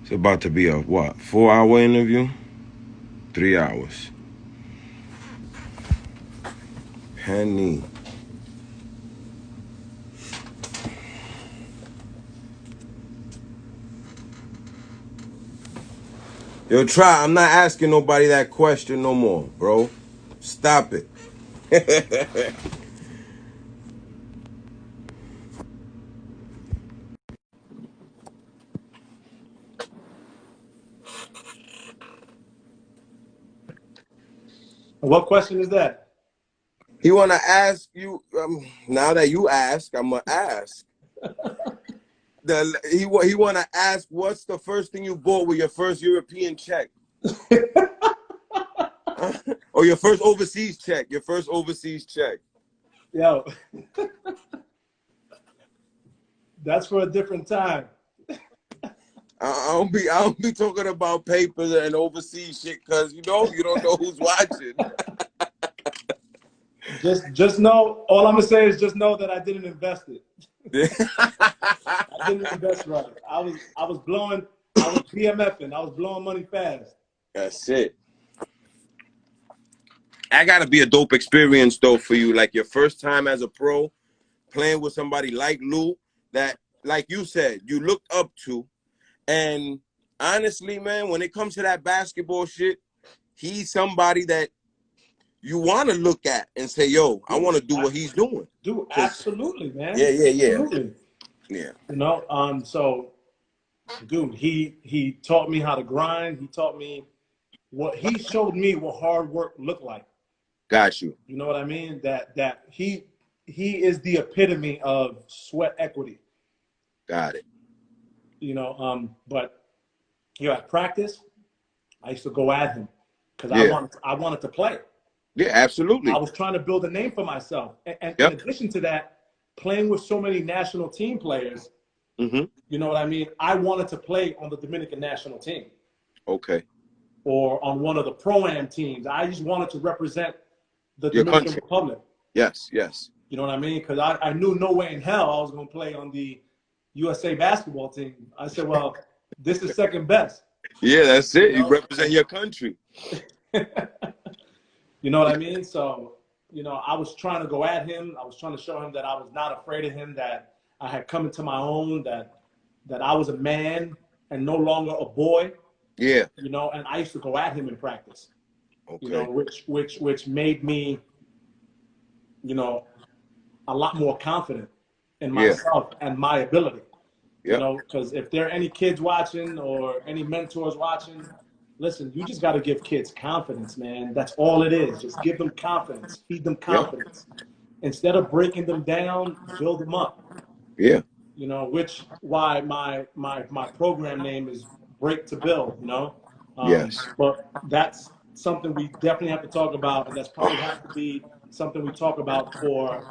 It's about to be a what? 4 hour interview? 3 hours. Penny. Yo, try. I'm not asking nobody that question no more, bro. Stop it. What question is that? He wanna ask you. Now that you ask, I'm gonna ask. He wanna ask, what's the first thing you bought with your first European check? Or your first overseas check? Your first overseas check? Yo, that's for a different time. I don't be talking about papers and overseas shit because you don't know who's watching. Just know, all I'm gonna say is just know that I didn't invest it. I didn't invest right. I was BMFing. I was blowing money fast. That's it. That gotta be a dope experience though for you. Like your first time as a pro, playing with somebody like Lou that, like you said, you looked up to. And honestly, man, when it comes to that basketball shit, he's somebody that you want to look at and say, yo, I want to do what he's doing. Dude, absolutely, man. Yeah. Absolutely. Yeah. You know, so dude, he taught me how to grind. He taught me he showed me what hard work looked like. Got you. You know what I mean? That he is the epitome of sweat equity. Got it. You know, but you know, at practice, I used to go at him because I wanted to play. Yeah, absolutely. I was trying to build a name for myself. And Yep. in addition to that, playing with so many national team players, you know what I mean? I wanted to play on the Dominican national team. Okay. Or on one of the Pro-Am teams. I just wanted to represent the Dominican Republic. Yes. You know what I mean? Because I knew no way in hell I was going to play on the USA basketball team. I said, well, this is second best. Yeah, that's it. You represent your country. You know what I mean? So, you know, I was trying to go at him. I was trying to show him that I was not afraid of him, that I had come into my own, that I was a man and no longer a boy. Yeah. You know, and I used to go at him in practice. Okay. You know, which made me, you know, a lot more confident in myself and my ability. You know, because if there are any kids watching or any mentors watching, listen, you just got to give kids confidence, man. That's all it is. Just give them confidence, feed them confidence. Instead of breaking them down, build them up. Yeah. You know, which why my program name is Break to Build. You know, Yes. But that's something we definitely have to talk about, and that's probably have to be something we talk about for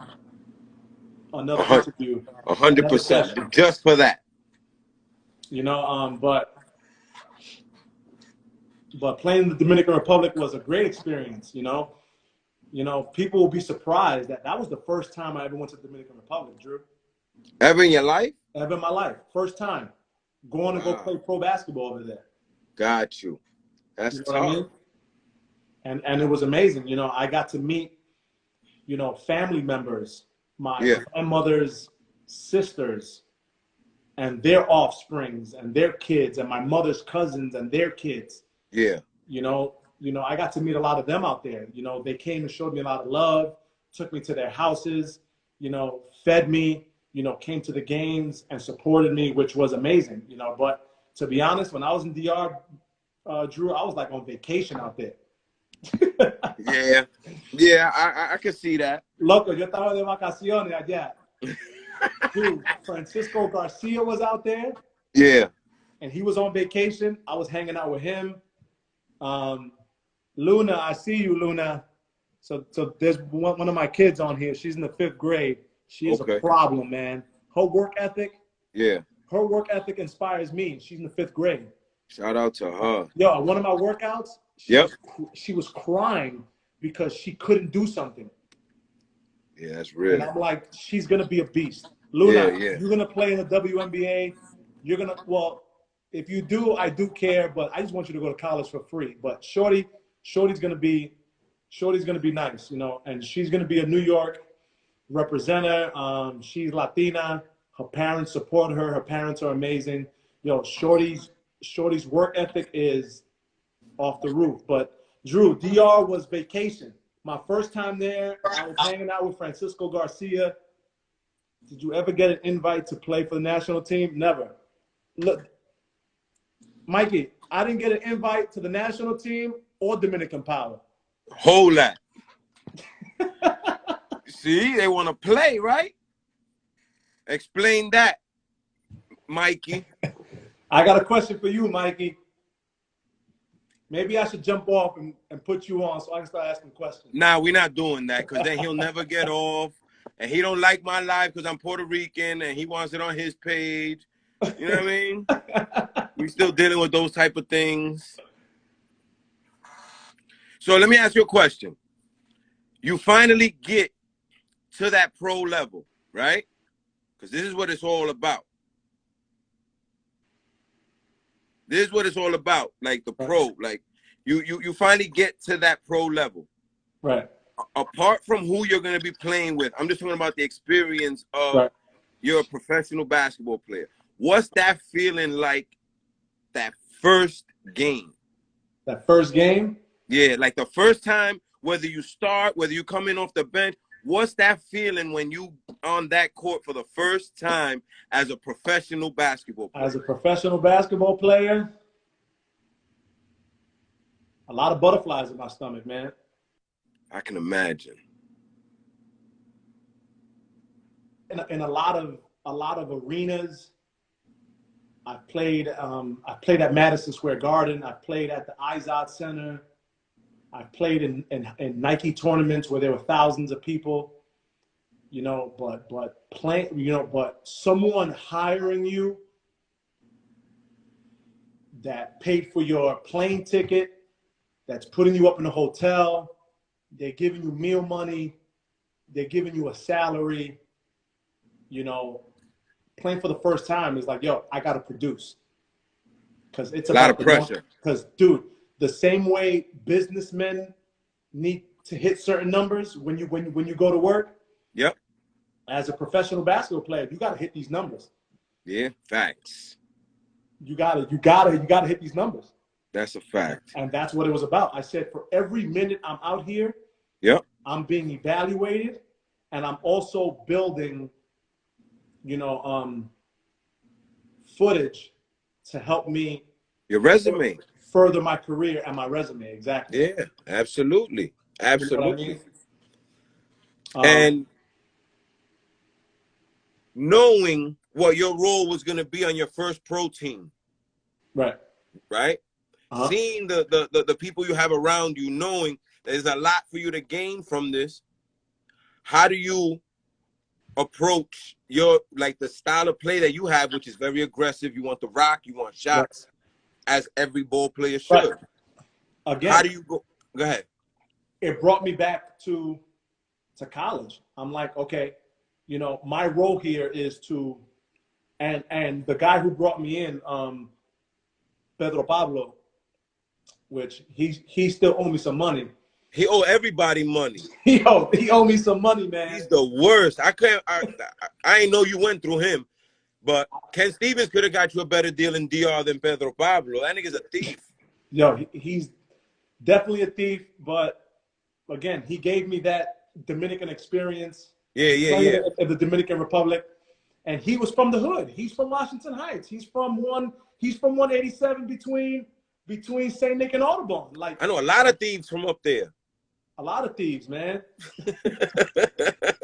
another interview. 100%. Just for that. You know, but playing in the Dominican Republic was a great experience. You know, people will be surprised that was the first time I ever went to the Dominican Republic, Drew. Ever in your life? Ever in my life, first time going to go play pro basketball over there. Got you. That's tough. What I mean? And it was amazing. You know, I got to meet, you know, family members, my grandmother's sisters, and their offsprings and their kids, and my mother's cousins and their kids. Yeah. You know, I got to meet a lot of them out there. You know, they came and showed me a lot of love, took me to their houses, you know, fed me, you know, came to the games and supported me, which was amazing, you know. But to be honest, when I was in DR, Drew, I was like on vacation out there. Yeah, I can see that. Loco, yo estaba de vacaciones allá. Dude, Francisco Garcia was out there. Yeah. And he was on vacation. I was hanging out with him. Luna, I see you, Luna. So there's one of my kids on here. She's in the 5th grade. She is a problem, man. Her work ethic. Yeah. Her work ethic inspires me. She's in the 5th grade. Shout out to her. Yo, one of my workouts, she was crying because she couldn't do something. Yeah, that's real. And I'm like, she's going to be a beast. Luna, you're going to play in the WNBA. You're going to, well, if you do, I do care, but I just want you to go to college for free. But Shorty's gonna be nice, you know, and she's gonna be a New York representative. She's Latina. Her parents support her. Her parents are amazing. Yo, Shorty's work ethic is off the roof. But Drew, DR was vacation. My first time there, I was hanging out with Francisco Garcia. Did you ever get an invite to play for the national team? Never. Look, Mikey, I didn't get an invite to the national team or Dominican Power. Hold that. See, they want to play, right? Explain that, Mikey. I got a question for you, Mikey. Maybe I should jump off and put you on so I can start asking questions. Nah, we're not doing that because then he'll never get off. And he don't like my life because I'm Puerto Rican and he wants it on his page. You know what I mean? We still dealing with those type of things. So let me ask you a question. You finally get to that pro level, right? Because this is what it's all about. This is what it's all about, like the pro. Like you finally get to that pro level. Right. Apart from who you're going to be playing with, I'm just talking about the experience of you're a professional basketball player. What's that feeling like that first game? That first game? Yeah, like the first time, whether you start, whether you come in off the bench, what's that feeling when you on that court for the first time as a professional basketball player? As a professional basketball player, a lot of butterflies in my stomach, man. I can imagine. In a lot of arenas, I played at Madison Square Garden. I played at the Izod Center. I played in Nike tournaments where there were thousands of people. You know, but someone hiring you that paid for your plane ticket, that's putting you up in a hotel, they're giving you meal money, they're giving you a salary, you know, playing for the first time is like, yo, I got to produce. Because it's a lot of pressure. Because, dude, the same way businessmen need to hit certain numbers when you go to work. Yep. As a professional basketball player, you got to hit these numbers. Yeah, facts. You gotta hit these numbers. That's a fact. And that's what it was about. I said, for every minute I'm out here, yep, I'm being evaluated, and I'm also building, footage to help me. Your resume. Further my career and my resume. Exactly. Yeah, absolutely. Absolutely. You know what I mean? And knowing what your role was going to be on your first pro team. Right. Right? Uh-huh. Seeing the people you have around you, knowing there's a lot for you to gain from this. How do you approach your, like, the style of play that you have, which is very aggressive? You want the rock, you want shots, as every ball player should. Right. Again, how do you go? Go ahead. It brought me back to college. I'm like, okay, my role here is to, and the guy who brought me in, Pedro Pablo, which he still owe me some money. He owe everybody money. He owe me some money, man. He's the worst. I ain't know you went through him, but Ken Stevens could have got you a better deal in DR than Pedro Pablo. That nigga's a thief. Yo, he's definitely a thief, but again, he gave me that Dominican experience. Yeah. Of the Dominican Republic, and he was from the hood. He's from Washington Heights. He's from 187 between St. Nick and Audubon. Like, I know a lot of thieves from up there. A lot of thieves, man.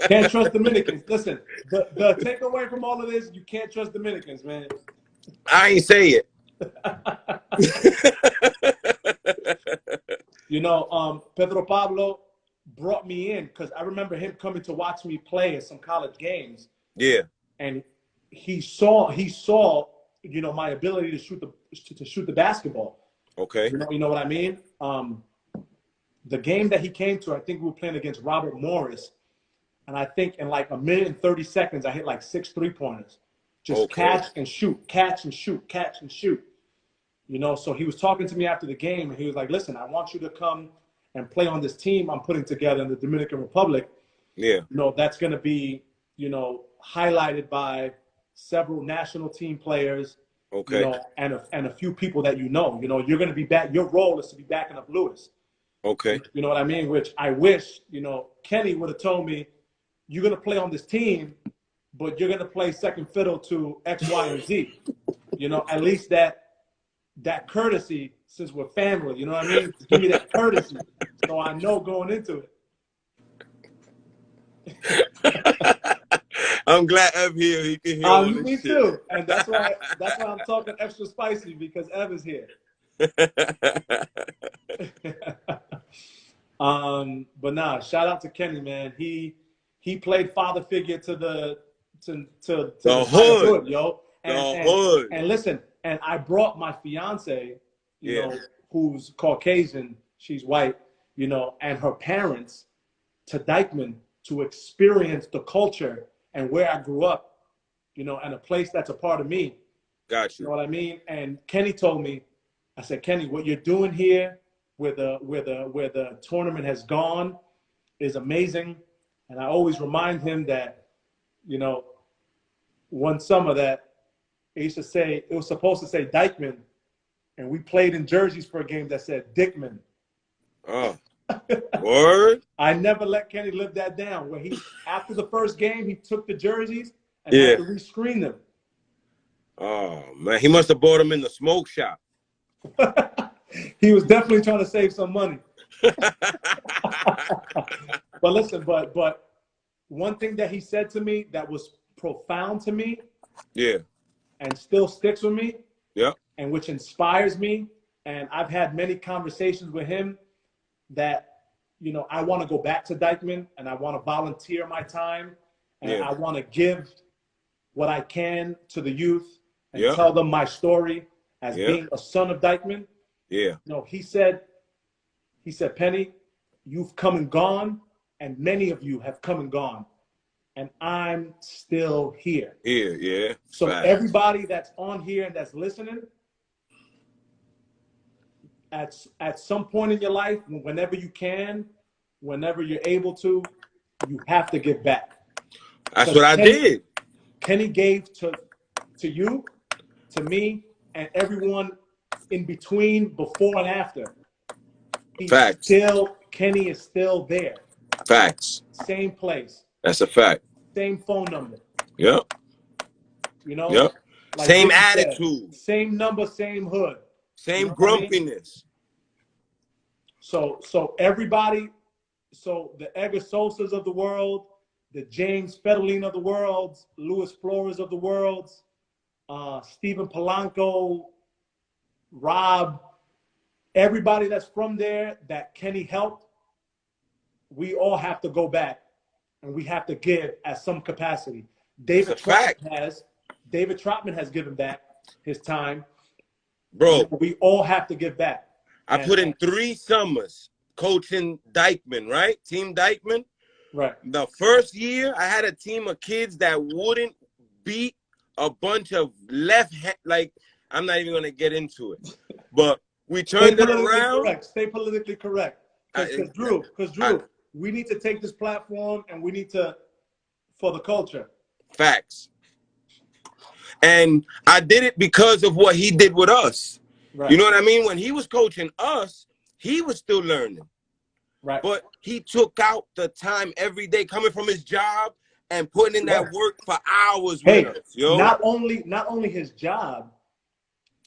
Can't trust Dominicans. Listen, the takeaway from all of this, you can't trust Dominicans, man. I ain't say it. Pedro Pablo brought me in because I remember him coming to watch me play at some college games. Yeah. And he saw my ability to shoot the basketball. Okay. You know what I mean? The game that he came to, I think we were playing against Robert Morris. And I think in like a minute and 30 seconds, I hit like 6 3-pointers. Just catch and shoot, catch and shoot, catch and shoot. You know, so he was talking to me after the game, and he was like, listen, I want you to come and play on this team I'm putting together in the Dominican Republic. Yeah. You know, that's going to be, you know, highlighted by several national team players, Okay. you know, and a few people that you know. You know, you're going to be back. Your role is to be backing up Lewis. Okay. You know what I mean? Which I wish, you know, Kenny would have told me, you're going to play on this team, but you're going to play second fiddle to X, Y, and Z. You know, at least that courtesy, since we're family, you know what I mean? Give me that courtesy so I know going into it. I'm glad Ev here. He can hear all this me shit. too. And that's why I'm talking extra spicy, because Ev is here. But nah, shout out to Kenny, man. He played father figure to the hood, yo. And listen, and I brought my fiance, you know, who's Caucasian, she's white, you know, and her parents to Dyckman to experience the culture and where I grew up, you know, and a place that's a part of me. Got you. You know what I mean? And Kenny told me, I said, Kenny, what you're doing here, where the tournament has gone, is amazing. And I always remind him that, you know, one summer that it used to say, it was supposed to say Dyckman, and we played in jerseys for a game that said Dickman. Oh, word? I never let Kenny live that down. When he, after the first game, he took the jerseys and had to rescreen them. Oh man, he must have bought them in the smoke shop. He was definitely trying to save some money. But listen, but one thing that he said to me that was profound to me, and still sticks with me, and which inspires me, and I've had many conversations with him that, you know, I want to go back to Dyckman and I want to volunteer my time and I want to give what I can to the youth and tell them my story as being a son of Dyckman. No, he said, Penny, you've come and gone, and many of you have come and gone, and I'm still here. So everybody that's on here and that's listening, at some point in your life, whenever you can, whenever you're able to, you have to give back. That's what I did. Kenny gave to you, to me, and everyone in between, before and after. Facts. Kenny is still there. Facts. Same place. That's a fact. Same phone number. Yep. You know? Yep. Like same attitude. Said, same number, same hood. Same grumpiness. I mean? So everybody, so the Edgar Sosas of the world, the James Federline of the world, Luis Flores of the world, Stephen Polanco, Rob, everybody that's from there that Kenny helped, we all have to go back and we have to give at some capacity. David Trotman has given back his time. Bro, we all have to give back. I put in 3 summers coaching Dyckman, right? Team Dyckman. Right. The first year, I had a team of kids that wouldn't beat a bunch of like, I'm not even going to get into it. But we turned it around. Correct. Stay politically correct. Because Drew, we need to take this platform and we need to, for the culture. Facts. And I did it because of what he did with us. Right. You know what I mean? When he was coaching us, he was still learning. Right. But he took out the time every day coming from his job and putting in that work for hours with us, yo. Not only his job,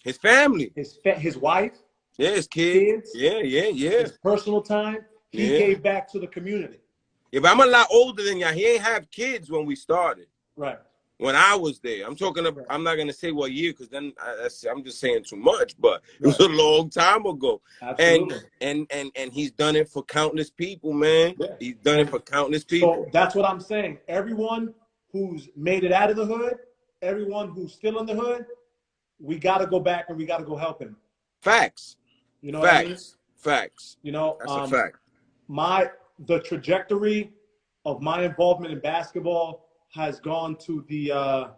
his family, his wife, his kids, his personal time. He gave back to the community. If I'm a lot older than y'all, he ain't have kids when we started. Right. When I was there, I'm talking about, I'm not going to say what year, because then I'm just saying too much, but it was a long time ago. Absolutely. And he's done it for countless people, man. Yeah. He's done it for countless people. So that's what I'm saying. Everyone who's made it out of the hood, everyone who's still in the hood, we got to go back and we got to go help him. Facts. You know what I mean? Facts. You know, that's a fact. The trajectory of my involvement in basketball has gone to the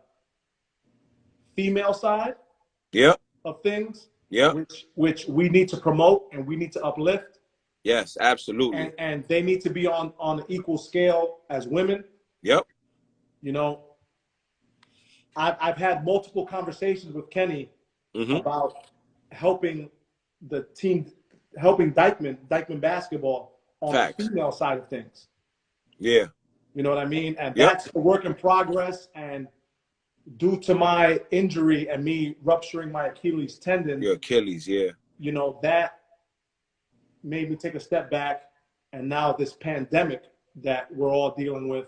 female side of things. Yeah. which we need to promote and we need to uplift. Yes, absolutely. And they need to be on an equal scale as women. Yep. You know, I've had multiple conversations with Kenny about helping the team, helping Dyckman basketball on the female side of things. Yeah. You know what I mean? And that's a work in progress. And due to my injury and me rupturing my Achilles tendon, your Achilles, yeah, you know, that made me take a step back. And now this pandemic that we're all dealing with,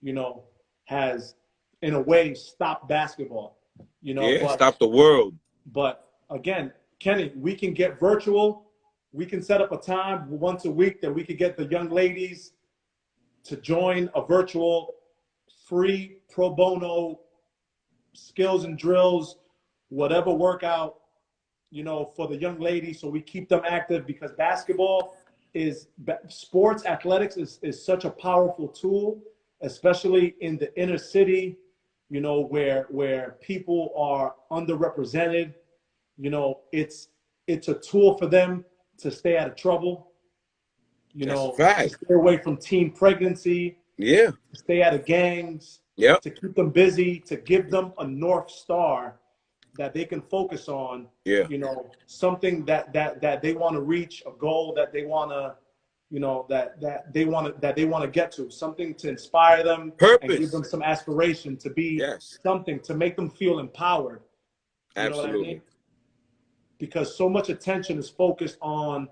you know, has in a way stopped basketball, you know. Yeah, stop the world. But again, Kenny, we can get virtual. We can set up a time once a week that we could get the young ladies to join a virtual free pro bono skills and drills, whatever workout, you know, for the young ladies, so we keep them active, because basketball is, sports athletics is such a powerful tool, especially in the inner city, you know, where people are underrepresented. You know, it's a tool for them to stay out of trouble, you know, to stay away from teen pregnancy, to stay out of gangs, to keep them busy, to give them a North Star that they can focus on, you know, something that they want to reach, a goal that they want to, you know, that they want to get to, something to inspire them, and give them some aspiration to be something, to make them feel empowered. You know what I mean? Because so much attention is focused on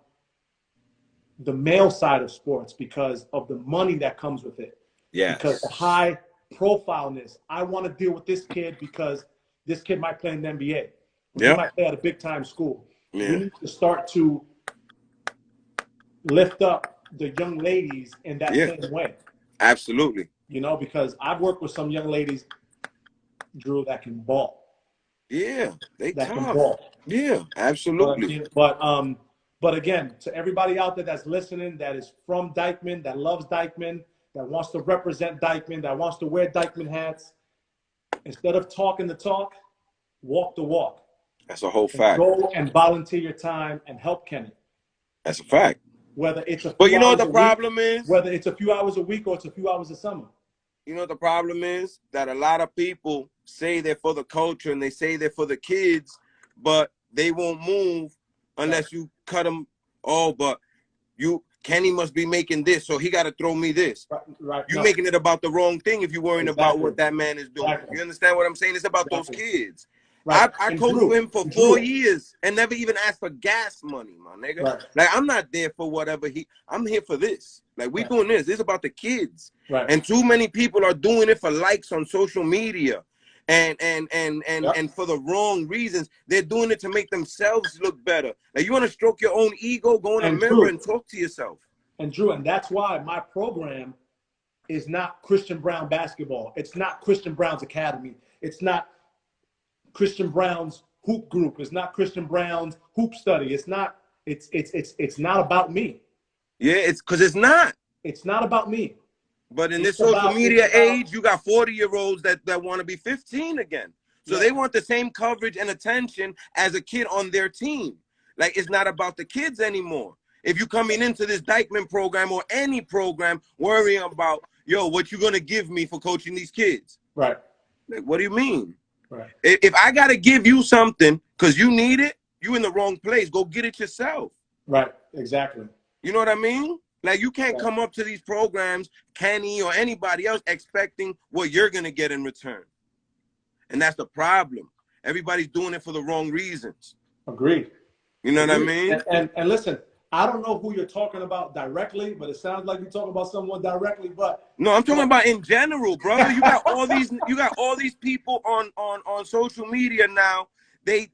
the male side of sports because of the money that comes with it. Because the high profileness. I want to deal with this kid because this kid might play in the NBA. He might play at a big time school. We need to start to lift up the young ladies in that same way. Absolutely. You know, because I've worked with some young ladies, Drew, that can ball. Yeah, that can ball. Yeah, absolutely. But again, to everybody out there that's listening, that is from Dyckman, that loves Dyckman, that wants to represent Dyckman, that wants to wear Dyckman hats, instead of talking the talk, walk the walk. That's a whole fact. Go and volunteer your time and help Kenny. That's a fact. Whether it's a few but you know what the hours problem week, is? Whether it's a few hours a week or it's a few hours a summer. You know what the problem is? That a lot of people say they're for the culture and they say they're for the kids, but they won't move unless you cut them. Oh, but Kenny must be making this, so he got to throw me this. Right. You're making it about the wrong thing if you're worrying about what that man is doing. You understand what I'm saying? It's about those kids. Right. I coached for him for 4 years and never even asked for gas money, my nigga. Right. Like, I'm not there for whatever I'm here for this. Like, we doing this. This is about the kids. Right. And too many people are doing it for likes on social media and for the wrong reasons. They're doing it to make themselves look better. Like, you want to stroke your own ego, go in a mirror and talk to yourself. And Drew, and that's why my program is not Christian Brown basketball. It's not Christian Brown's academy. It's not Christian Brown's hoop group. It's not Christian Brown's hoop study. It's not. It's not about me. Yeah, it's because it's not. It's not about me. But in this social media age, you got 40-year-olds that want to be 15 again. So they want the same coverage and attention as a kid on their team. Like, it's not about the kids anymore. If you're coming into this Dyckman program or any program worrying about, yo, what you going to give me for coaching these kids? Right. Like, what do you mean? Right. If I got to give you something because you need it, you in the wrong place. Go get it yourself. Right. Exactly. You know what I mean? Like, you can't come up to these programs, Kenny or anybody else, expecting what you're going to get in return. And that's the problem. Everybody's doing it for the wrong reasons. Agreed. You know what I mean? And listen, I don't know who you're talking about directly, but it sounds like you're talking about someone directly. But no, I'm talking about in general, brother. You got all these people on social media now. They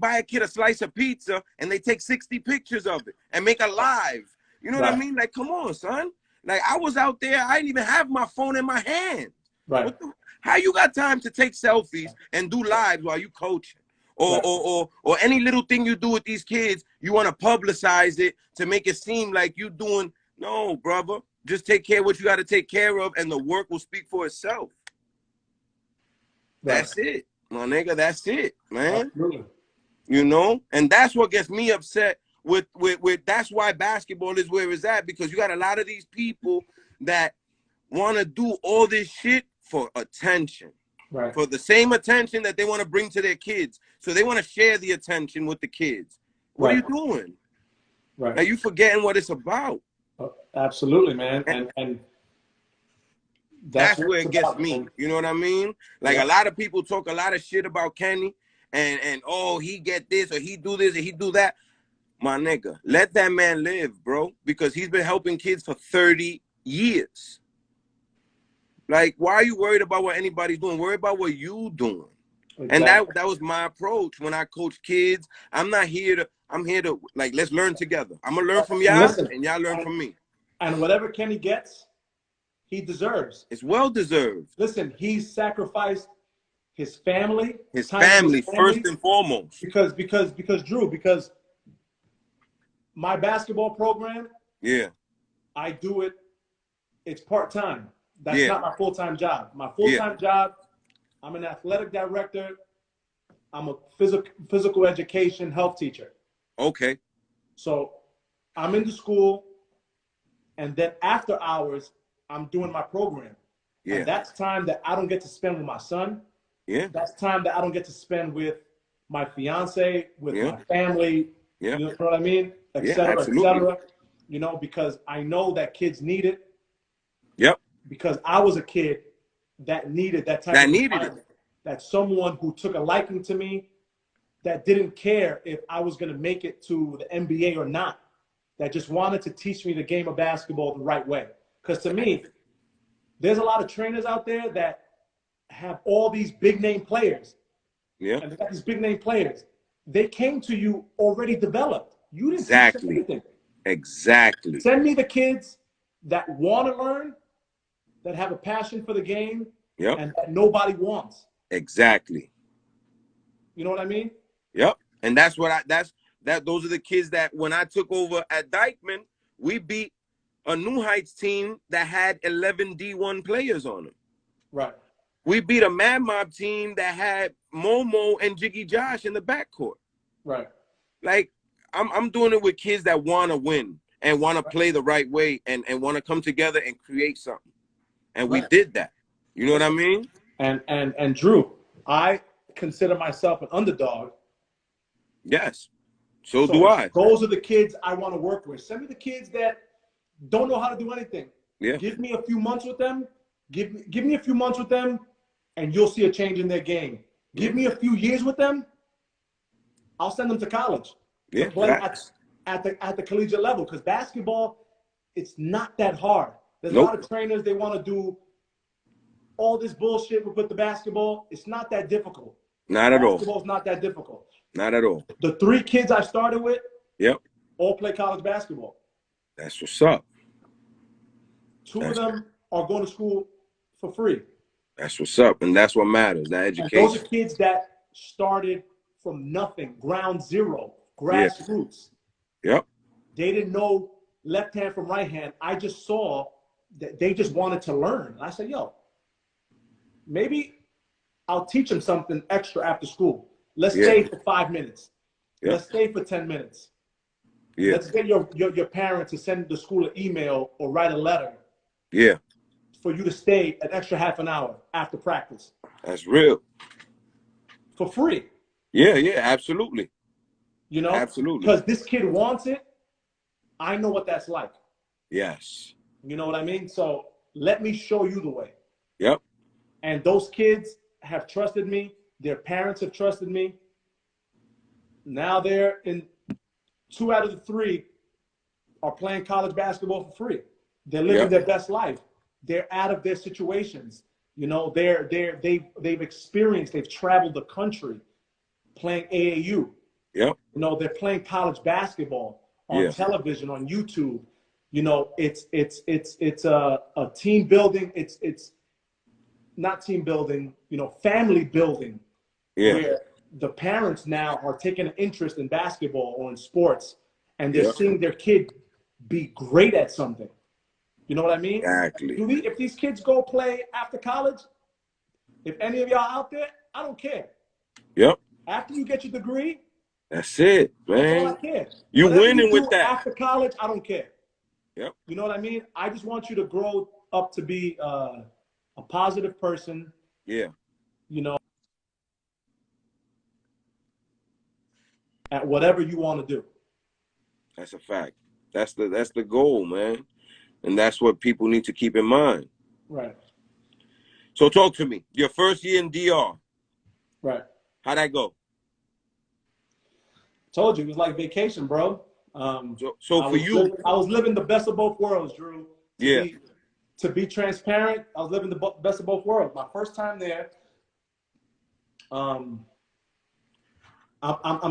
buy a kid a slice of pizza and they take 60 pictures of it and make a live. You know what I mean? Like, come on, son. Like, I was out there, I didn't even have my phone in my hand. Right. How you got time to take selfies and do lives while you coaching? Or any little thing you do with these kids, you want to publicize it to make it seem like you doing. No, brother. Just take care of what you got to take care of, and the work will speak for itself. Right. That's it, my nigga. That's it, man. Absolutely. You know, and that's what gets me upset with that's why basketball is where it's at, because you got a lot of these people that want to do all this shit for attention, right? For the same attention that they want to bring to their kids. So they want to share the attention with the kids. What are you doing? Right. Are you forgetting what it's about? Absolutely, man. And that's where it gets me. Man. You know what I mean? Like a lot of people talk a lot of shit about Kenny and oh, he get this or he do this or he do that. My nigga, let that man live, bro, because he's been helping kids for 30 years. Like, why are you worried about what anybody's doing? Worry about what you doing. Exactly. And that was my approach when I coach kids. I'm here to like, let's learn together. I'm gonna learn from y'all and y'all learn from me. And whatever Kenny gets, he deserves. It's well deserved. Listen, he sacrificed his family. His family first and foremost. Because Drew, because my basketball program, I do it, it's part-time. That's not my full-time job. My full-time job, I'm an athletic director. I'm a physical education health teacher. Okay. So I'm in the school, and then after hours, I'm doing my program. Yeah. And that's time that I don't get to spend with my son. Yeah. That's time that I don't get to spend with my fiance, with my family. Yeah. You know what I mean? Et cetera, et cetera. You know, because I know that kids need it. Yep. Because I was a kid that needed that type of environment. That someone who took a liking to me, that didn't care if I was going to make it to the NBA or not, that just wanted to teach me the game of basketball the right way. Because to me, there's a lot of trainers out there that have all these big name players. Yeah. And they got these big name players. They came to you already developed. You didn't teach them anything. Exactly. Send me the kids that want to learn, that have a passion for the game, and that nobody wants. Exactly. You know what I mean? Yep. And that's what those are the kids that when I took over at Dyckman, we beat a New Heights team that had 11 D1 players on them. Right. We beat a Mad Mob team that had Momo and Jiggy Josh in the backcourt. Right. Like, I'm doing it with kids that want to win and want to play the right way and want to come together and create something. And we did that. You know what I mean? And Drew, I consider myself an underdog. Yes. So do I. Those are the kids I want to work with. Send me the kids that don't know how to do anything. Yeah. Give me a few months with them. Give me a few months with them, and you'll see a change in their game. Give me a few years with them. I'll send them to college. Yeah. To play at the collegiate level, because basketball, it's not that hard. There's a lot of trainers, they want to do all this bullshit with the basketball. It's not that difficult. Not at all. Basketball's not that difficult. Not at all. The 3 kids I started with, all play college basketball. That's what's up. 2 of them are going to school for free. That's what's up, and that's what matters, that education. And those are kids that started from nothing, ground zero, grassroots. Yep. They didn't know left hand from right hand. I just saw that they just wanted to learn. And I said, yo, maybe I'll teach them something extra after school. Let's stay for 5 minutes. Let's stay for 10 minutes. Let's get your parent to send the school an email or write a letter. For you to stay an extra half an hour after practice. That's real. For free. Yeah, absolutely. You know? Absolutely. Because this kid wants it. I know what that's like. Yes. You know what I mean? So let me show you the way. Yep. And those kids have trusted me. Their parents have trusted me. Now they're in 2 out of the 3 are playing college basketball for free. They're living their best life. They're out of their situations. You know, they've experienced, they've traveled the country playing AAU. Yep. You know, they're playing college basketball on television, on YouTube. You know, it's a team building. It's not team building, you know, family building. Where the parents now are taking an interest in basketball or in sports, and they're seeing their kid be great at something. You know what I mean? Exactly. If these kids go play after college, if any of y'all out there, I don't care. Yep. After you get your degree, That's it, man. That's all I care. You Whatever winning you do with that. after college, I don't care. Yep. You know what I mean? I just want you to grow up to be a positive person. Yeah. You know, at whatever you want to do. That's a fact. That's the goal, man. And that's what people need to keep in mind. Right. So talk to me. Your first year in DR. Right. How'd that go? Told you it was like vacation, bro. So for you, I was living the best of both worlds, Drew. To be transparent, I was living the best of both worlds. My first time there, I'm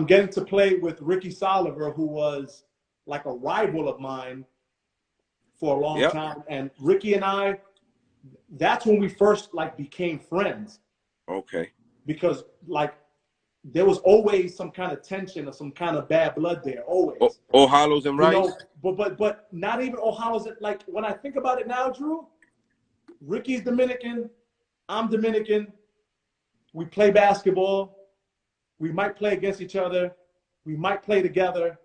getting to play with Ricky Soliver, who was like a rival of mine for a long time. And Ricky and I, that's when we first like became friends. Okay. Because like there was always some kind of tension or some kind of bad blood there, always. O'Hallows and Rice? You know, but not even O'Hallows. Like when I think about it now, Drew, Ricky's Dominican, I'm Dominican. We play basketball. We might play against each other. We might play together.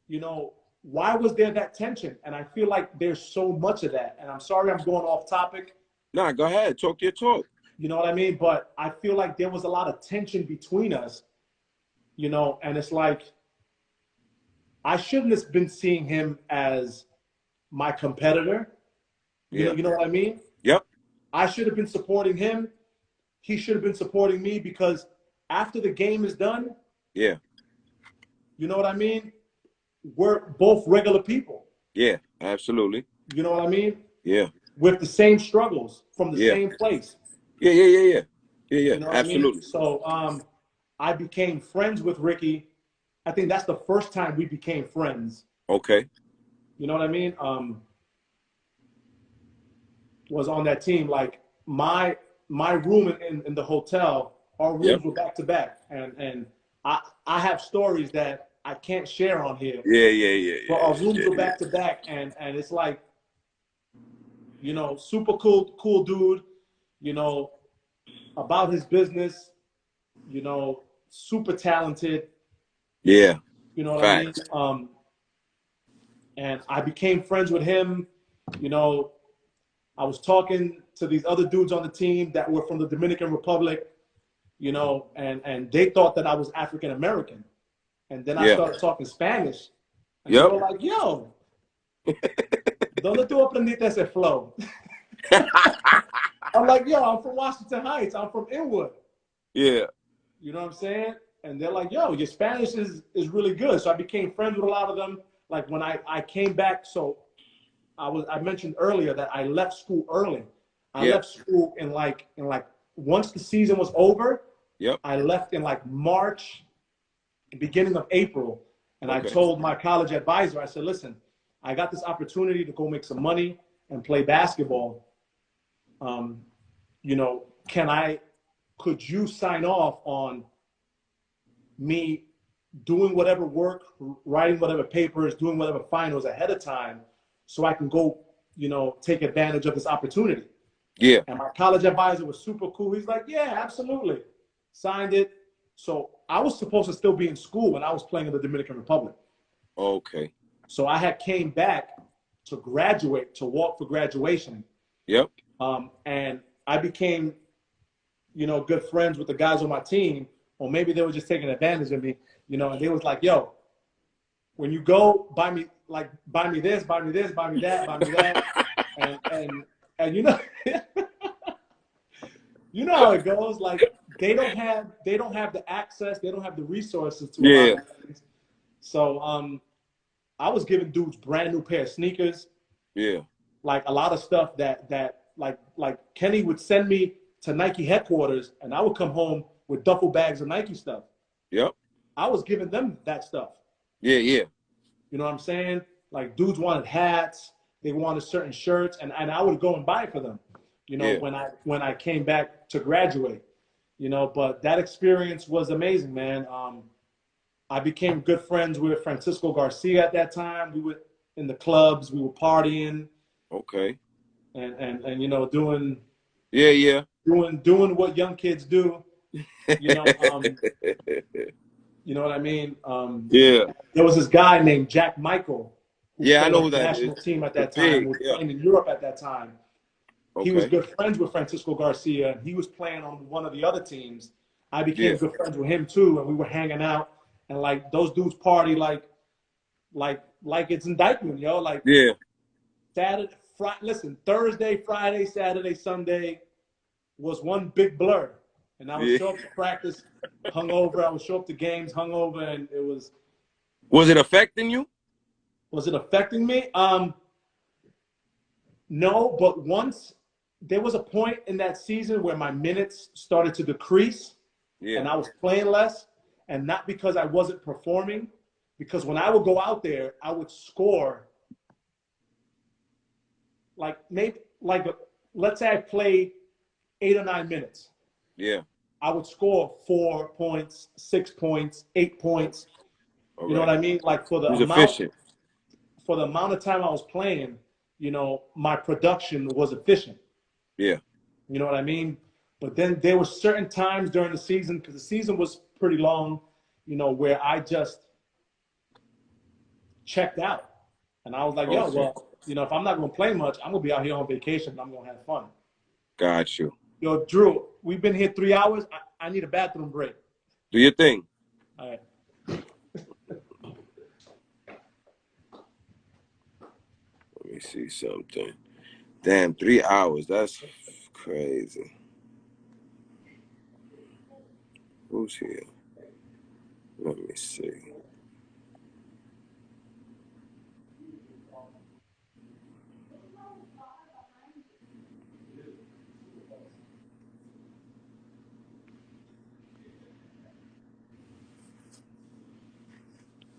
You know, why was there that tension? And I feel like there's so much of that. And I'm sorry I'm going off topic. Nah, go ahead. Talk your talk. You know what I mean? But I feel like there was a lot of tension between us, you know, and it's like I shouldn't have been seeing him as my competitor. You know what I mean? Yep. I should have been supporting him. He should have been supporting me because after the game is done, you know what I mean? We're both regular people. Yeah, absolutely. You know what I mean? Yeah. With the same struggles from the same place. Yeah, You know absolutely. I mean? So I became friends with Ricky. I think that's the first time we became friends. Okay. You know what I mean? Was on that team. Like my room in the hotel, our rooms were back to back. And I have stories that I can't share on here. Yeah. But our rooms were back to back, and it's like, you know, super cool dude, you know, about his business, you know, super talented. Yeah. You know what I mean? And I became friends with him. You know, I was talking to these other dudes on the team that were from the Dominican Republic, you know, and they thought that I was African American. And then I started talking Spanish. And they were like, yo, ¿dónde tú aprendiste ese flow? I'm like, yo, I'm from Washington Heights. I'm from Inwood. Yeah. You know what I'm saying? And they're like, yo, your Spanish is really good. So I became friends with a lot of them. Like when I came back, so I mentioned earlier that I left school early. I left school in like once the season was over, I left in like March, beginning of April. And I told my college advisor, I said, listen, I got this opportunity to go make some money and play basketball. You know, could you sign off on me doing whatever work, writing whatever papers, doing whatever finals ahead of time so I can go, you know, take advantage of this opportunity? Yeah. And my college advisor was super cool. He's like, yeah, absolutely. Signed it. So I was supposed to still be in school when I was playing in the Dominican Republic. Okay. So I had came back to graduate, to walk for graduation. Yep. And I became, you know, good friends with the guys on my team, or maybe they were just taking advantage of me, you know, and they was like, yo, when you go, buy me this, buy me this, buy me that, buy me that. and you know, you know how it goes. Like they don't have the access, they don't have the resources to a lot of things. So I was giving dudes brand new pair of sneakers. Yeah. Like a lot of stuff that like Kenny would send me to Nike headquarters, and I would come home with duffel bags of Nike stuff. Yep. I was giving them that stuff. Yeah. You know what I'm saying? Like dudes wanted hats, they wanted certain shirts, and I would go and buy it for them. You know, when I came back to graduate. You know, but that experience was amazing, man. I became good friends with Francisco Garcia at that time. We were in the clubs, we were partying. Okay. And you know, doing doing what young kids do. You know, You know what I mean? Yeah. There was this guy named Jack Michael who Yeah, I played know on who the that national is. team at The that time, pig. was Yeah. playing in Europe at that time. He was Okay. good friends with Francisco Garcia, and he was playing on one of the other teams. I became Yeah. good friends with him too, and we were hanging out. And like those dudes party like it's in Dyckman, yo. Like Yeah. Saturday, listen, Thursday, Friday, Saturday, Sunday was one big blur. And I would Yeah. show up to practice hungover. I would show up to games hungover, and it was. Was it affecting you? Was it affecting me? No, but once there was a point in that season where my minutes started to decrease, Yeah. and I was playing less, and not because I wasn't performing, because when I would go out there, I would score let's say I played 8 or 9 minutes. Yeah. I would score 4 points, 6 points, 8 points. All you know right. what I mean? Like for the He was amount efficient. of time I was playing, my production was efficient. Yeah. You know what I mean? But then there were certain times during the season, because the season was pretty long, where I just checked out. And I was like, yo, Okay. well, if I'm not going to play much, I'm going to be out here on vacation and I'm going to have fun. Got you. Yo, Drew, we've been here 3 hours. I need a bathroom break. Do your thing. All right. Let me see something. Damn, 3 hours. That's crazy. Who's here? Let me see.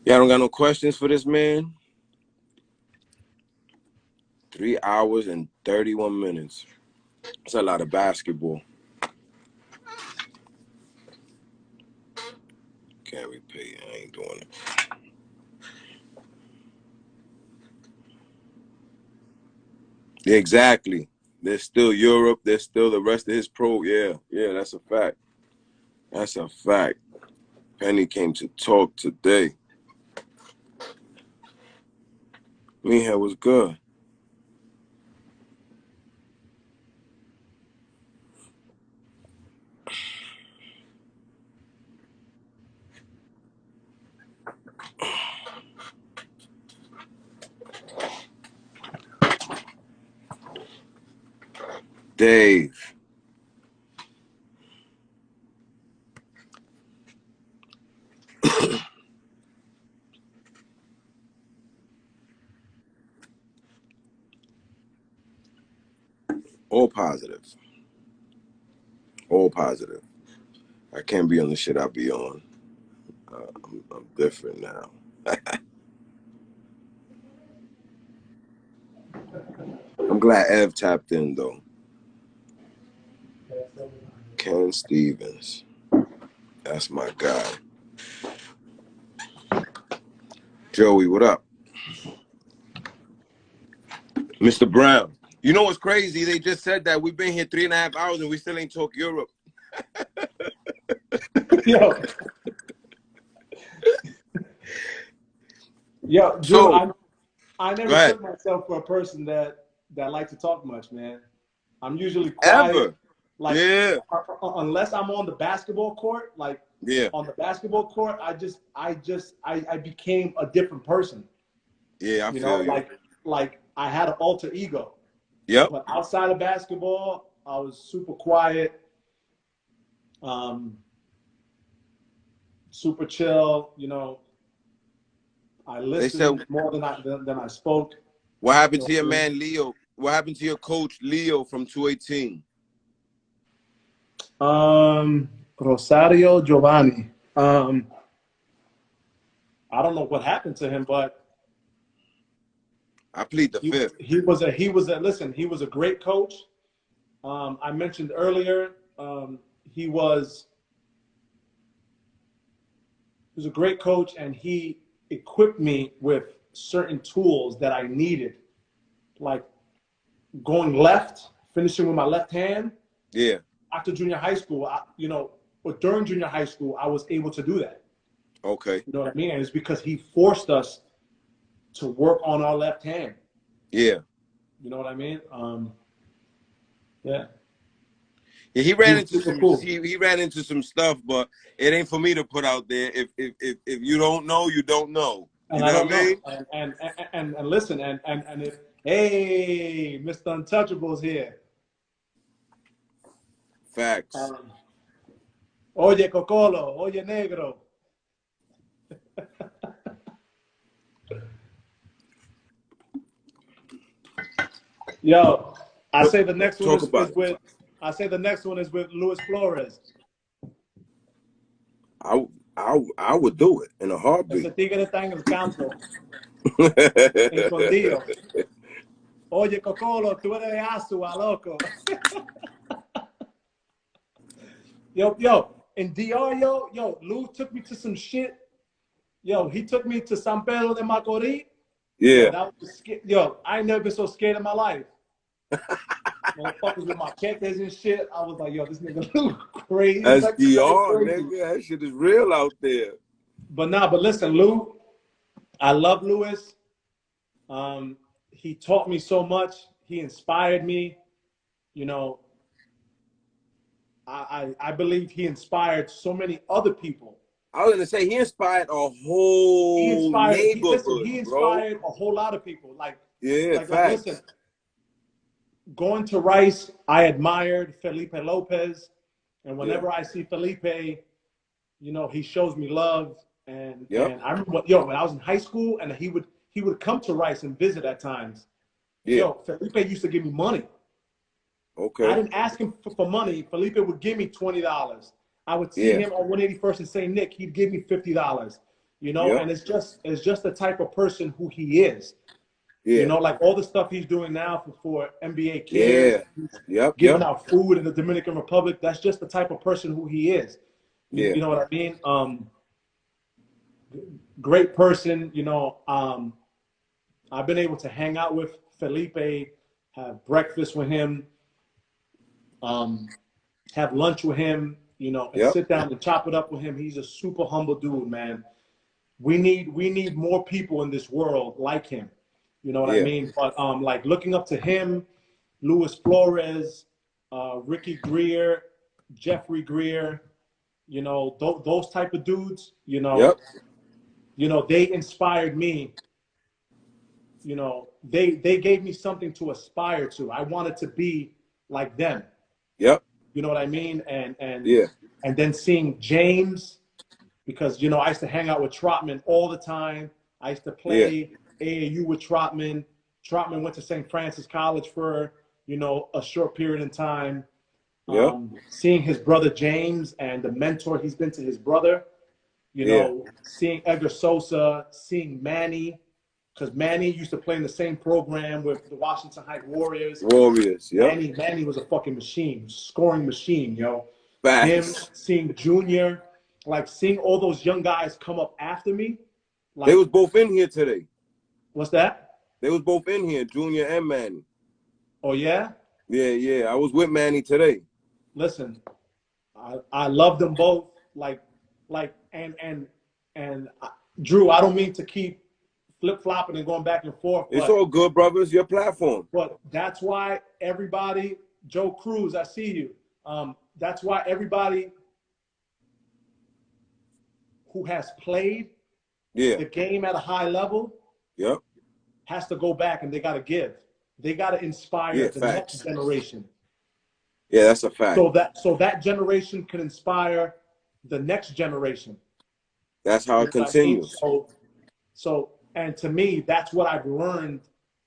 Y'all don't got no questions for this man? 3 hours and 31 minutes. That's a lot of basketball. Can't repay. I ain't doing it. Exactly. There's still Europe. There's still the rest of his pro. Yeah, that's a fact. That's a fact. Penny came to talk today. Mija was good. Dave. All positive. All positive. I can't be on the shit I be on. I'm different now. I'm glad Ev tapped in, though. Ken Stevens. That's my guy. Joey, what up? Mr. Brown. You know what's crazy? They just said that we've been here 3.5 hours and we still ain't talk Europe. Yo, Drew, So, I never took myself for a person that likes to talk much, man. I'm usually quiet. Ever. Like, yeah. Unless I'm on the basketball court, like on the basketball court, I became a different person. Yeah, I feel you. Like I had an alter ego. Yep. But outside of basketball, I was super quiet, super chill. I listened more than I spoke. What happened to your man Leo? What happened to your coach Leo from 218? Rosario Giovanni. I don't know what happened to him, but I plead the fifth. He was a great coach. I mentioned earlier, he was a great coach, and he equipped me with certain tools that I needed, like going left, finishing with my left hand. Yeah. After junior high school, or during junior high school, I was able to do that. Okay. You know what I mean? And it's because he forced us to work on our left hand. Yeah. You know what I mean? Yeah. Yeah, he ran into Super some cool. he ran into some stuff, but it ain't for me to put out there. If you don't know, you don't know. You And know I don't what I mean? know. And listen, and if, hey, Mr. Untouchable's here. Facts. Oye, Cocolo, oye, Negro. Yo, I say the next one is with Luis Flores. I would do it in a heartbeat. Ese tigre está en el campo, escondido. Oye, Cocolo, tú eres de Asua, loco. Yo, in DR, yo, Lou took me to some shit. Yo, he took me to San Pedro de Macorís. Yeah. Yo, I ain't never been so scared in my life. Motherfuckers with machetes and shit. I was like, yo, this nigga Lou crazy. That's like, DR, nigga. That shit is real out there. But listen, Lou, I love Louis. He taught me so much. He inspired me. You know, I believe he inspired so many other people. I was gonna say he inspired a whole neighborhood. He inspired a whole lot of people. Like facts. Listen, going to Rice, I admired Felipe Lopez, and whenever I see Felipe, you know, he shows me love. And I remember, when I was in high school, and he would come to Rice and visit at times. Yo, Felipe used to give me money. Okay. I didn't ask him for money. Felipe would give me $20. I would see him on 181st and St. Nick. He'd give me $50. You know, and it's just the type of person who he is. You know, like all the stuff he's doing now for NBA kids. Giving out food in the Dominican Republic. That's just the type of person who he is. You know what I mean? Great person. You know, I've been able to hang out with Felipe, have breakfast with him, have lunch with him, you know, and sit down and chop it up with him. He's a super humble dude, man. We need more people in this world like him. You know what I mean? But like looking up to him, Luis Flores, Ricky Greer, Jeffrey Greer, you know, those type of dudes, you know, they inspired me. You know, they gave me something to aspire to. I wanted to be like them. You know what I mean? And then seeing James, because, you know, I used to hang out with Trotman all the time. I used to play AAU with Trotman. Trotman went to St. Francis College for, you know, a short period in time. Seeing his brother James and the mentor he's been to his brother, you know, seeing Edgar Sosa, seeing Manny, because Manny used to play in the same program with the Washington Heights Warriors. Manny was a fucking machine, scoring machine, yo. Him, seeing Junior, like seeing all those young guys come up after me. Like, they was both in here today. What's that? They was both in here, Junior and Manny. Oh, yeah? Yeah. I was with Manny today. Listen, I love them both. And Drew, I don't mean to keep flip-flopping and going back and forth. It's all good, brother. It's your platform. But that's why everybody, Joe Cruz, I see you. That's why everybody who has played the game at a high level has to go back and they got to give. They got to inspire the next generation. Yeah, that's a fact. So that generation can inspire the next generation. That's how it continues. So, and to me, that's what I've learned,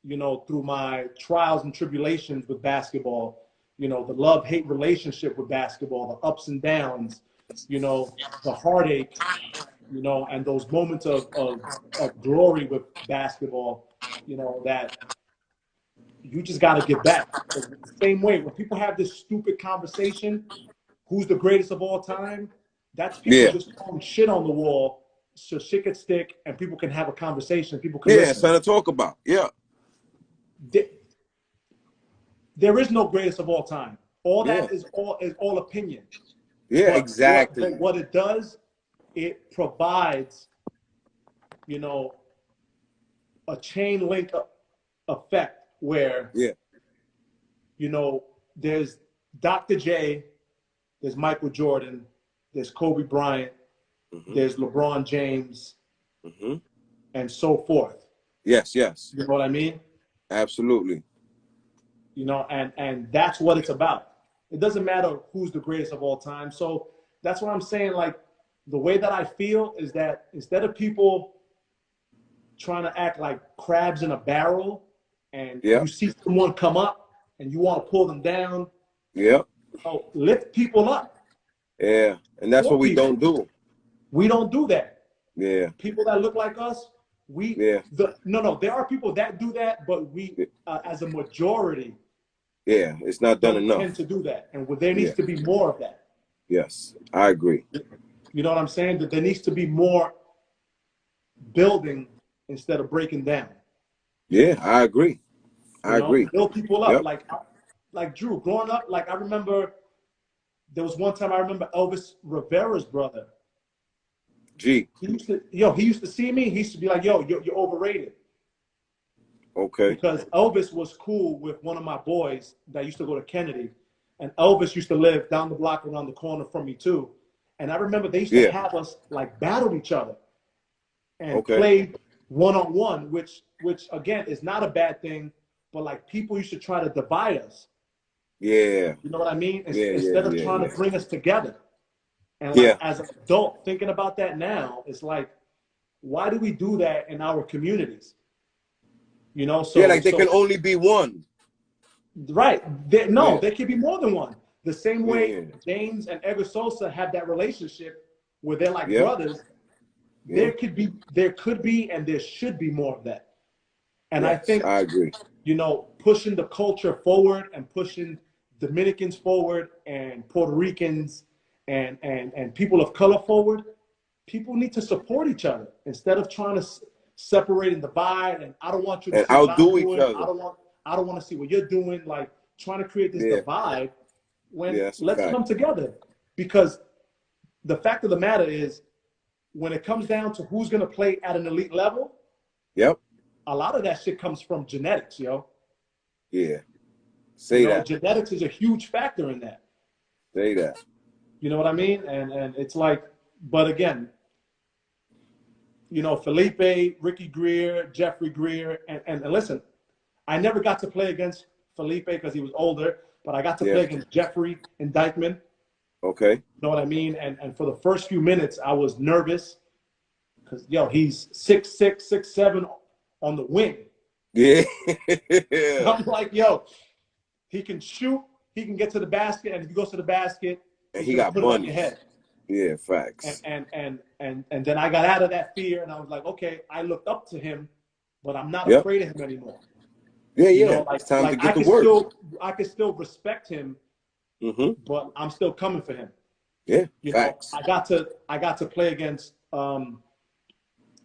you know, through my trials and tribulations with basketball, you know, the love-hate relationship with basketball, the ups and downs, you know, the heartache, you know, and those moments of glory with basketball, you know, that you just got to get back. The same way, when people have this stupid conversation, who's the greatest of all time, that's people just throwing shit on the wall so shit can stick and people can have a conversation. People can listen. Something to talk about. There is no greatest of all time. All that is all opinion. Exactly. But what it does, it provides, you know, a chain link effect where, you know, there's Dr. J, there's Michael Jordan, there's Kobe Bryant, there's LeBron James, and so forth. Yes, yes. You know what I mean? Absolutely. You know, and that's what it's about. It doesn't matter who's the greatest of all time. So that's what I'm saying. Like, the way that I feel is that instead of people trying to act like crabs in a barrel, and you see someone come up and you want to pull them down, you know, lift people up. Yeah, and that's what we don't do. We don't do that. Yeah. People that look like us, no, there are people that do that, but we, as a majority, it's not done enough. Tend to do that, and there needs to be more of that. Yes, I agree. You know what I'm saying? That there needs to be more building instead of breaking down. Yeah, I agree. I agree. Build people up. Like Drew, growing up, like I remember there was one time I remember Elvis Rivera's brother. G. He used to see me. He used to be like, yo, you're overrated. Okay. Because Elvis was cool with one of my boys that used to go to Kennedy. And Elvis used to live down the block around the corner from me too. And I remember they used to have us like battle each other and play one-on-one, which again is not a bad thing, but like people used to try to divide us. Yeah. You know what I mean? Instead of trying to bring us together. And like as an adult thinking about that now, it's like, why do we do that in our communities? You know, so like there can only be one. Right. There could be more than one. The same way James and Edgar Sosa have that relationship where they're like brothers. There could be, and there should be more of that. And I think I agree. You know, pushing the culture forward and pushing Dominicans forward and Puerto Ricans and people of color forward, people need to support each other instead of trying to separate and divide. And I don't want you to see what I'm doing. I don't want to see what you're doing. Like trying to create this divide when let's come together. Because the fact of the matter is, when it comes down to who's going to play at an elite level, a lot of that shit comes from genetics, yo. Yeah. Say that. Genetics is a huge factor in that. Say that. You know what I mean? And it's like, but again, you know, Felipe, Ricky Greer, Jeffrey Greer, and listen, I never got to play against Felipe because he was older, but I got to play against Jeffrey and DYCKMAN. Okay. You know what I mean? And for the first few minutes, I was nervous because, he's 6'6", 6'7", on the wing. Yeah. I'm like, he can shoot, he can get to the basket, and if he goes to the basket, and he got put it on your head. Yeah, facts. And then I got out of that fear, and I was like, okay, I looked up to him, but I'm not afraid of him anymore. Yeah, you know, it's time to get to work. I could still respect him, but I'm still coming for him. Yeah, facts. I got to play against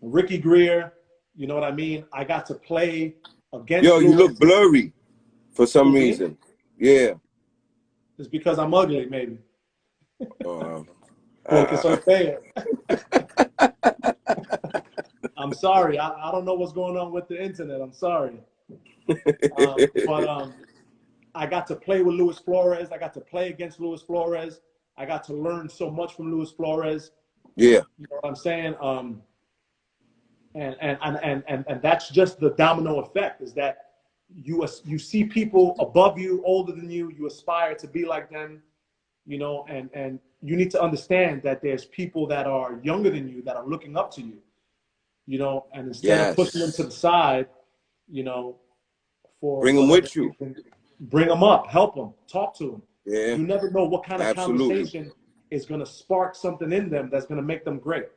Ricky Greer. You know what I mean? I got to play against. You look blurry for some reason. Yeah. It's because I'm ugly, maybe. It's unfair. I'm sorry. I don't know what's going on with the internet. I'm sorry. But I got to play with Luis Flores. I got to play against Luis Flores. I got to learn so much from Luis Flores. Yeah. You know what I'm saying? And that's just the domino effect, is that you see people above you, older than you, you aspire to be like them, you know, and you need to understand that there's people that are younger than you that are looking up to you, you know, and instead of pushing them to the side, you know, bring them with you. Bring them up, help them, talk to them. Yeah. You never know what kind of conversation is going to spark something in them that's going to make them great.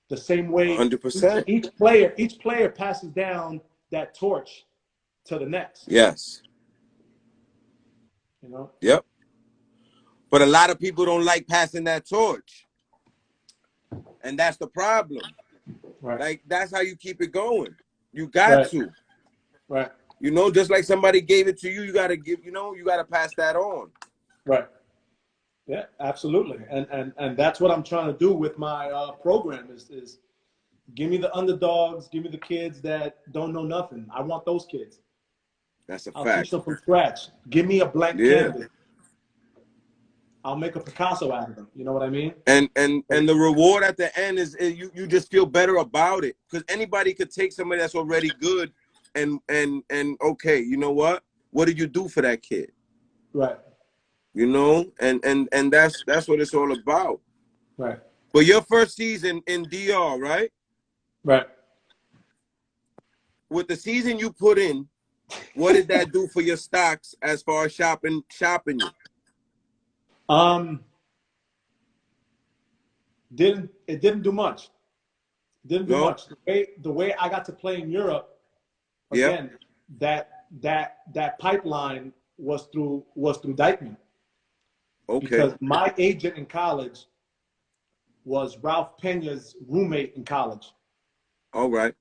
The same way 100%. Each player passes down that torch to the next. Yes. You know? Yep. But a lot of people don't like passing that torch. And that's the problem. Right. Like, that's how you keep it going. You got to. Right. You know, just like somebody gave it to you, you got to give, you know, you got to pass that on. Right. Yeah, absolutely. And that's what I'm trying to do with my program is give me the underdogs, give me the kids that don't know nothing. I want those kids. That's a I'll teach fact. them from scratch. Give me a blank Yeah. canvas. I'll make a Picasso out of them. You know what I mean? And the reward at the end is you just feel better about it, because anybody could take somebody that's already good and okay, you know what did you do for that kid? Right. You know, and that's what it's all about. Right. But your first season in DR, right? Right. With the season you put in, what did that do for your stocks as far as shopping you? Didn't do much. Didn't do No? much. The way I got to play in Europe, Yeah. again, that pipeline was through DYCKMAN. Okay. Because my agent in college was Ralph Pena's roommate in college. All right.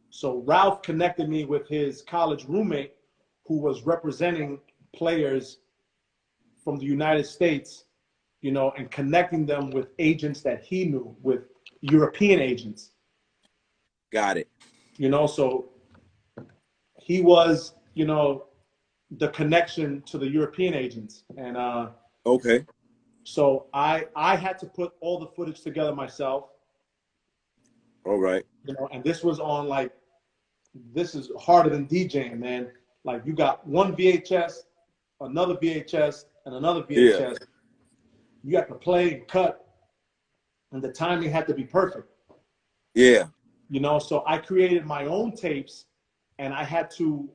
So Ralph connected me with his college roommate, who was representing players from the United States, you know, and connecting them with agents that he knew, with European agents. Got it. You know, so he was, you know, the connection to the European agents. And okay. So I had to put all the footage together myself. All right. You know, and this was on, like, this is harder than DJing, man. Like, you got one VHS, another VHS, and another VHS. Yeah. You have to play and cut, and the timing had to be perfect. Yeah. You know, so I created my own tapes, and I had to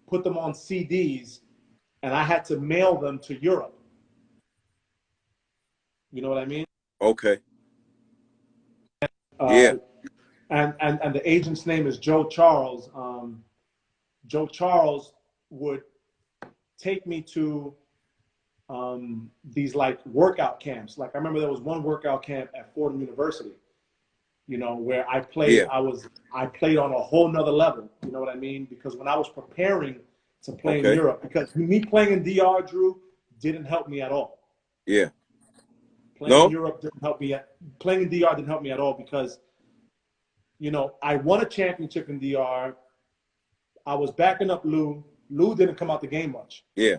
put them on CDs, and I had to mail them to Europe. You know what I mean? Okay. Yeah. And the agent's name is Joe Charles. Joe Charles would take me to these, like, workout camps. Like, I remember there was one workout camp at Fordham University, you know, where I played. Yeah. I played on a whole nother level. You know what I mean? Because when I was preparing to play in Europe, because me playing in DR, Drew, didn't help me at all. Yeah. Playing in Europe didn't help me. Playing in DR didn't help me at all, because, you know, I won a championship in DR. I was backing up Lou. Lou didn't come out the game much. Yeah.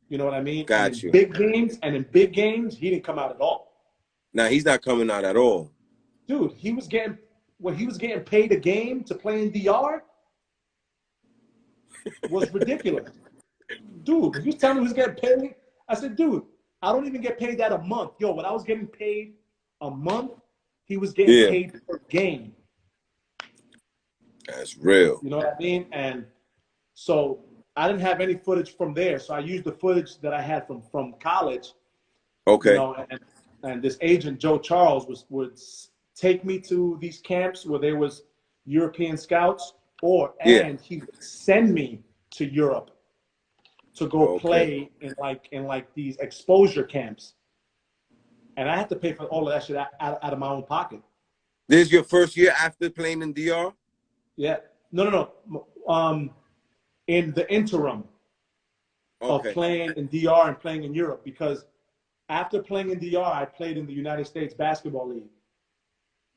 You know what I mean? Got and in you. big games, he didn't come out at all. Now he's not coming out at all. Dude, he was getting paid a game to play in DR was ridiculous. Dude, he was telling me he was getting paid. I said, dude, I don't even get paid that a month. Yo, when I was getting paid a month, he was getting paid per game. That's real. You know what I mean? And so I didn't have any footage from there, so I used the footage that I had from college. Okay. You know, and this agent, Joe Charles, would take me to these camps where there was European scouts, and he would send me to Europe to go play in like these exposure camps. And I had to pay for all of that shit out of my own pocket. This is your first year after playing in DR? Yeah. No. In the interim of playing in DR and playing in Europe, because after playing in DR, I played in the United States Basketball League.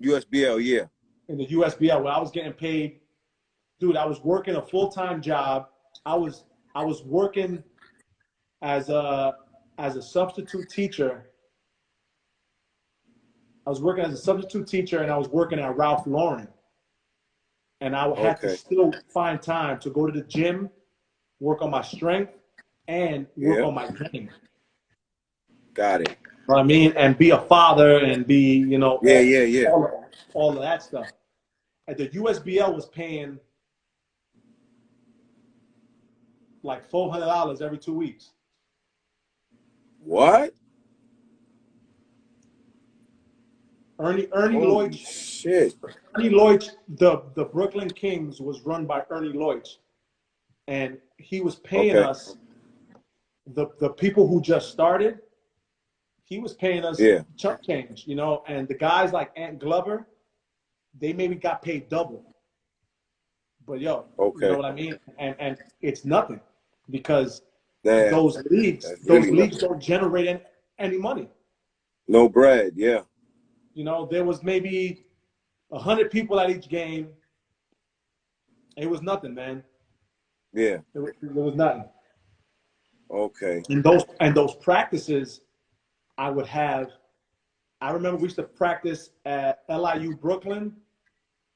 USBL, yeah. In the USBL, where I was getting paid. Dude, I was working a full-time job. I was working as a substitute teacher. I was working as a substitute teacher, and I was working at Ralph Lauren. And I had to still find time to go to the gym, work on my strength, and work on my game. Got it. You know what I mean? And be a father and be, you know, all of that stuff. And the USBL was paying like $400 every 2 weeks. What? Ernie Lloyd. Shit. Ernie Lloyd, the Brooklyn Kings was run by Ernie Lloyd, and he was paying us, the people who just started. He was paying us chump change, you know, and the guys like Ant Glover, they maybe got paid double. But yo, you know what I mean? And it's nothing, because those leagues don't generate any money. No bread, yeah. You know, there was maybe 100 people at each game. It was nothing, man. Yeah. It was nothing. Okay. And those practices, I would have. I remember we used to practice at LIU Brooklyn, or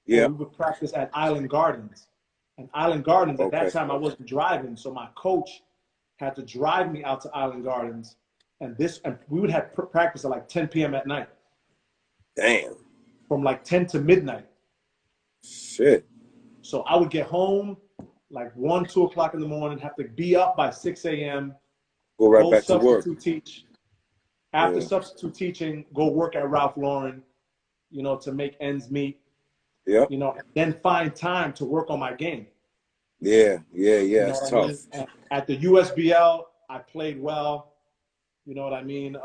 Yeah. we would practice at Island Gardens. And Island Gardens, at that Okay. time, I wasn't driving, so my coach had to drive me out to Island Gardens. And we would have practice at like 10 p.m. at night. Damn. From like 10 to midnight. Shit. So I would get home like 1, 2 o'clock in the morning, have to be up by 6 a.m., Go right back to work. Substitute teach. After substitute teaching, go work at Ralph Lauren, you know, to make ends meet. Yeah. You know, and then find time to work on my game. Yeah. You know It's what I tough. mean? At the USBL, I played well. You know what I mean?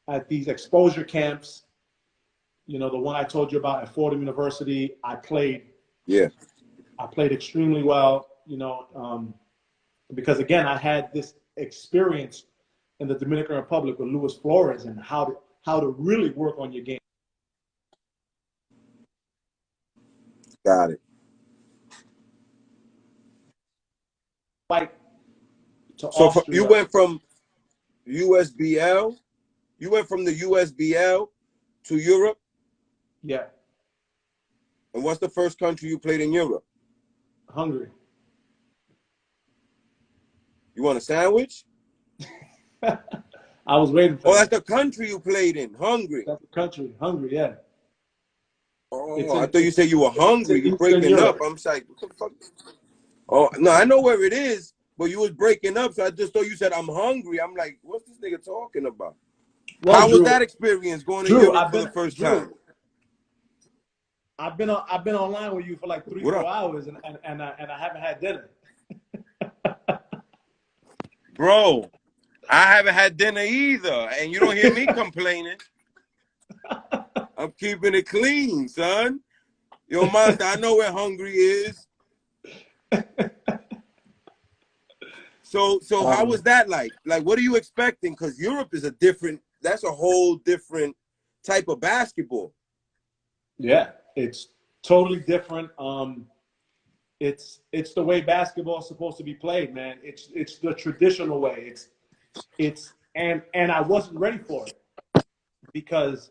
At these exposure camps, you know, the one I told you about at Fordham University, I played. Yeah. I played extremely well, you know, because again, I had this experience in the Dominican Republic with Luis Flores and how to really work on your game. Got it. So you went from USBL, you went from the USBL to Europe? Yeah. And what's the first country you played in Europe? Hungary. You want a sandwich? I was waiting for that's the country you played in, Hungary. That's the country, Hungary, yeah. Oh, I thought you said you were hungry. You're breaking up. I'm like, what the fuck? Oh, no, I know where it is, but you was breaking up, so I just thought you said I'm hungry. I'm like, what's this nigga talking about? Well, how was that experience going to Europe for the first time? I've been online with you for like 3-4 hours, and I haven't had dinner. Bro, I haven't had dinner either, and you don't hear me complaining. I'm keeping it clean, son. Yo, master, I know where Hungary is. So how was that like? Like, what are you expecting? Because Europe is that's a whole different type of basketball. Yeah, it's totally different. It's the way basketball is supposed to be played, man. It's the traditional way. And I wasn't ready for it because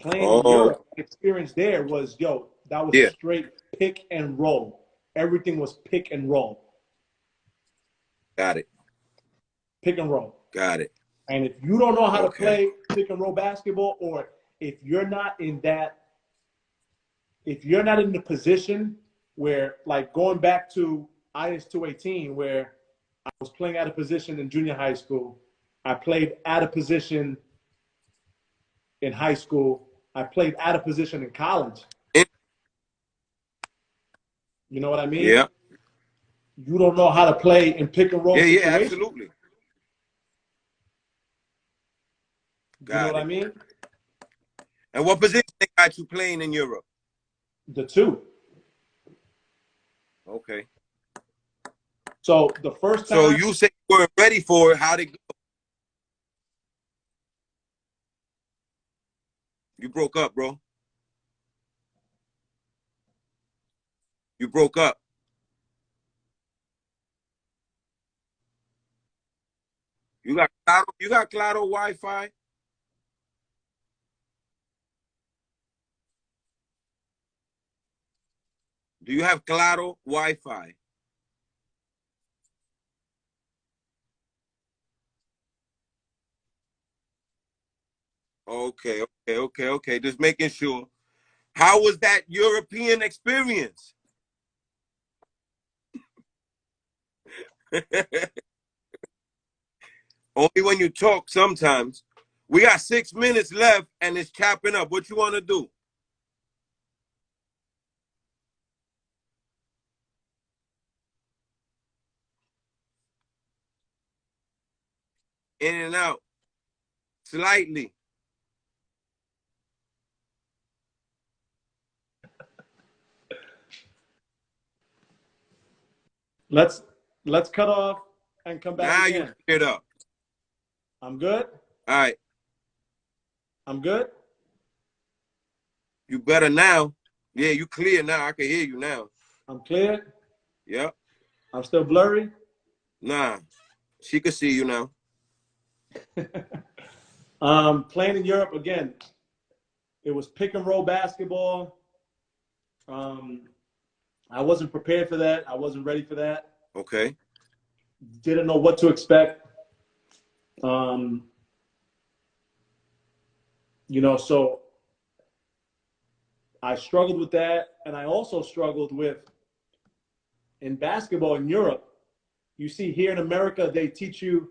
playing in Europe, experience there was that was straight pick and roll. Everything was pick and roll. Got it. Pick and roll. Got it. And if you don't know how to play pick and roll basketball, or if you're not in the position where, like going back to IS 218, where I was playing out of position in junior high school, I played out of position in high school, I played out of position in college. You know what I mean? Yeah. You don't know how to play in pick and roll situations. Yeah, absolutely. You know what I mean? And what position they got you playing in Europe? The 2. Okay. So the first time. So you said you weren't ready for it. How'd it go? You broke up, bro. You broke up. You got Claro Wi-Fi? Do you have Claro Wi-Fi? Okay. Just making sure. How was that European experience? Only when you talk sometimes. We got 6 minutes left and it's chopping up. What you want to do? In and out. Slightly. Let's cut off and come back now again. You cleared up. I'm good? All right. I'm good? You better now. Yeah, you clear now. I can hear you now. I'm clear? Yep. I'm still blurry? Nah. She can see you now. Playing in Europe, again, it was pick and roll basketball. I wasn't prepared for that. I wasn't ready for that. Okay. Didn't know what to expect. You know, so I struggled with that. And I also struggled with, in basketball in Europe, you see here in America, they teach you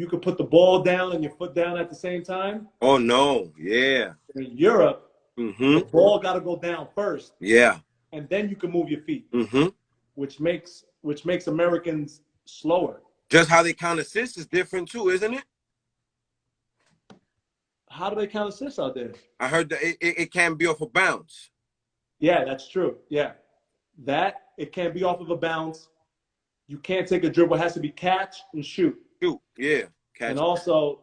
could put the ball down and your foot down at the same time. Oh, no. Yeah. In Europe, the ball got to go down first. Yeah. And then you can move your feet, which makes Americans slower. Just how they count assists is different too, isn't it? How do they count assists out there? I heard that it can't be off a bounce. Yeah, that's true. Yeah, that it can't be off of a bounce. You can't take a dribble. It has to be catch and shoot. Shoot, yeah. Catch. And also,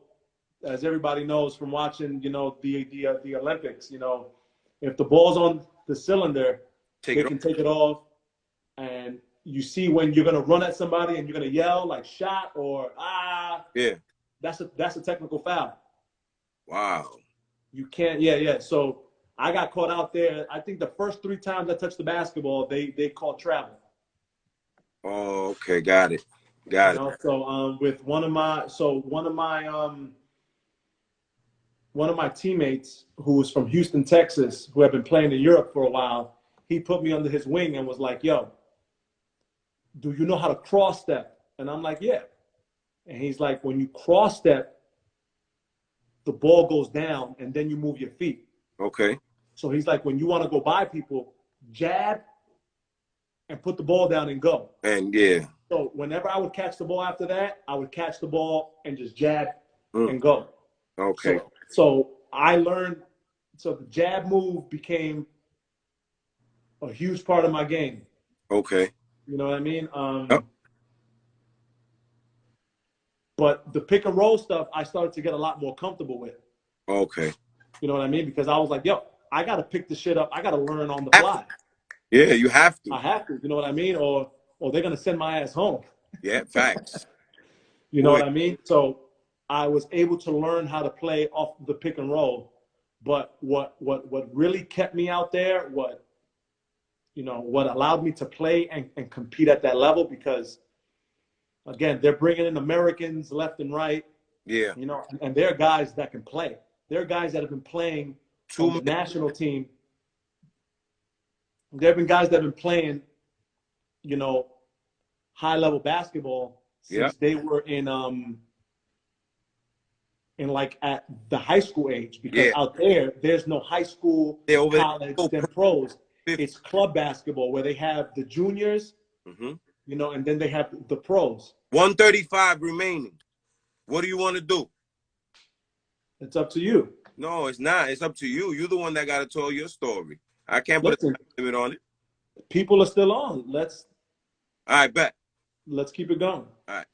as everybody knows from watching, you know, the Olympics, you know, if the ball's on the cylinder, they can take it off. And you see when you're gonna run at somebody and you're gonna yell like shot or ah. Yeah. That's a technical foul. Wow. You can't. Yeah. So I got caught out there. I think the first 3 times I touched the basketball, they called travel. Oh, okay, got it. So with one of my teammates who was from Houston, Texas, who had been playing in Europe for a while, he put me under his wing and was like, "Yo, do you know how to cross step?" And I'm like, "Yeah." And he's like, "When you cross step, the ball goes down and then you move your feet." Okay. So he's like, when you want to go by people, jab and put the ball down and go. And yeah. So whenever I would catch the ball after that, I would catch the ball and just jab and go. Okay. So I learned, so the jab move became a huge part of my game. Okay. You know what I mean? But the pick and roll stuff, I started to get a lot more comfortable with. Okay. You know what I mean? Because I was like, yo, I got to pick this shit up. I got to learn on the fly. Yeah, you have to. I have to. You know what I mean? Or they're going to send my ass home. Yeah, facts. You know what I mean? So I was able to learn how to play off the pick and roll. But what really kept me out there, what allowed me to play and compete at that level, because again, they're bringing in Americans left and right. Yeah. You know, and they're guys that can play. They're guys that have been playing on the national team. There have been guys that have been playing, you know, high-level basketball since they were in like at the high school age, because out there's no high school, college, then pros. It's club basketball where they have the juniors, you know, and then they have the pros. 135 remaining. What do you want to do? It's up to you. No, it's not. It's up to you. You're the one that got to tell your story. I can't put a limit on it. People are still on. All right, bet. Let's keep it going. All right.